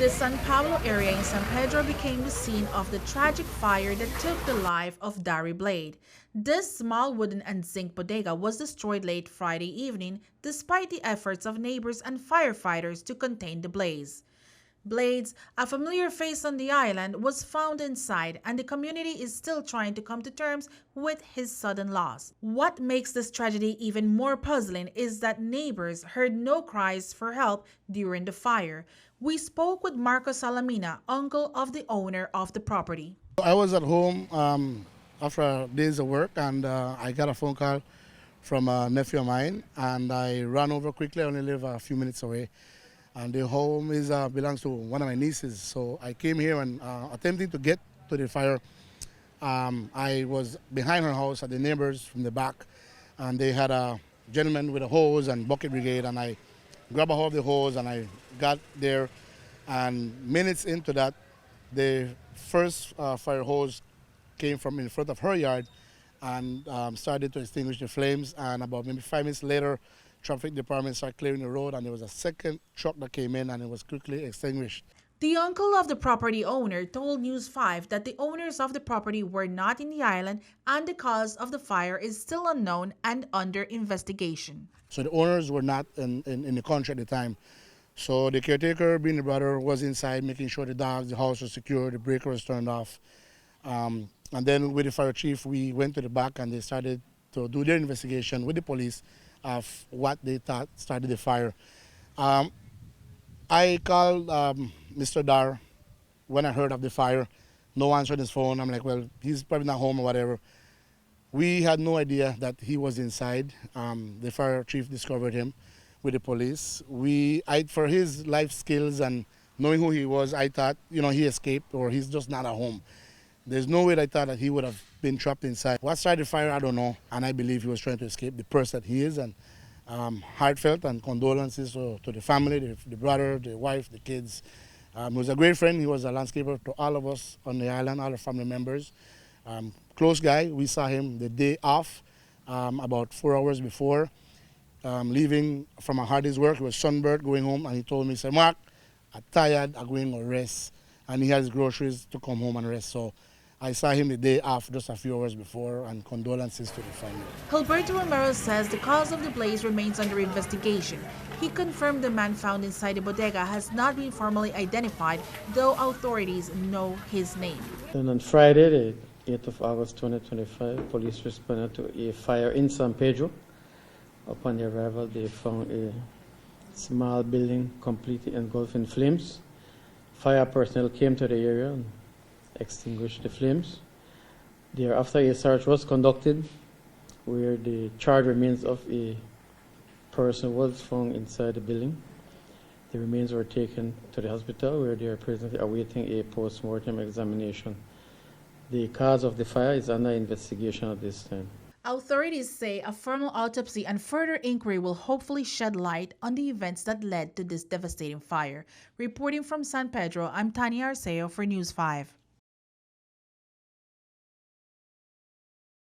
The San Pablo area in San Pedro became the scene of the tragic fire that took the life of Dary Blades. This small wooden and zinc bodega was destroyed late Friday evening despite the efforts of neighbors and firefighters to contain the blaze. Blades, a familiar face on the island, was found inside, and the community is still trying to come to terms with his sudden loss. What makes this tragedy even more puzzling is that neighbors heard no cries for help during the fire. We spoke with Marco Salamina, uncle of the owner of the property. I was at home after days of work, and I got a phone call from a nephew of mine, and I ran over quickly. I only live a few minutes away. And the home belongs to one of my nieces. So I came here and attempting to get to the fire. I was behind her house at the neighbors from the back, and they had a gentleman with a hose and bucket brigade, and I grabbed a hold of the hose and I got there. And minutes into that, the first fire hose came from in front of her yard and started to extinguish the flames. And about maybe 5 minutes later, traffic department started clearing the road, and there was a second truck that came in and it was quickly extinguished. The uncle of the property owner told News 5 that the owners of the property were not in the island and the cause of the fire is still unknown and under investigation. So the owners were not in the country at the time. So the caretaker, being the brother, was inside making sure the dogs, the house was secure, the breaker was turned off. And then with the fire chief, we went to the back and they started to do their investigation with the police of what they thought started the fire. I called Mr. Dar when I heard of the fire. No answer on his phone. I'm like, well, he's probably not home or whatever. We had no idea that he was inside. The fire chief discovered him with the police. For his life skills and knowing who he was, I thought, he escaped or he's just not at home. There's no way I thought that he would have been trapped inside. What started the fire, I don't know, and I believe he was trying to escape, the person that he is, and heartfelt and condolences to the family, the brother, the wife, the kids. He was a great friend. He was a landscaper to all of us on the island, all our family members. Close guy. We saw him the day off, about 4 hours before, leaving from a hard day's work. He was sunburned, going home, and he told me, he said, Mark, I'm tired, I'm going to rest. And he had his groceries to come home and rest. So I saw him the day off, just a few hours before, and condolences to the family. Gilberto Romero says the cause of the blaze remains under investigation. He confirmed the man found inside the bodega has not been formally identified, though authorities know his name. And on Friday, the 8th of August 2025, police responded to a fire in San Pedro. Upon their arrival, they found a small building completely engulfed in flames. Fire personnel came to the area and extinguished the flames. Thereafter, a search was conducted where the charred remains of a person was found inside the building. The remains were taken to the hospital where they are presently awaiting a post-mortem examination. The cause of the fire is under investigation at this time. Authorities say a formal autopsy and further inquiry will hopefully shed light on the events that led to this devastating fire. Reporting from San Pedro, I'm Tanya Arceo for News 5.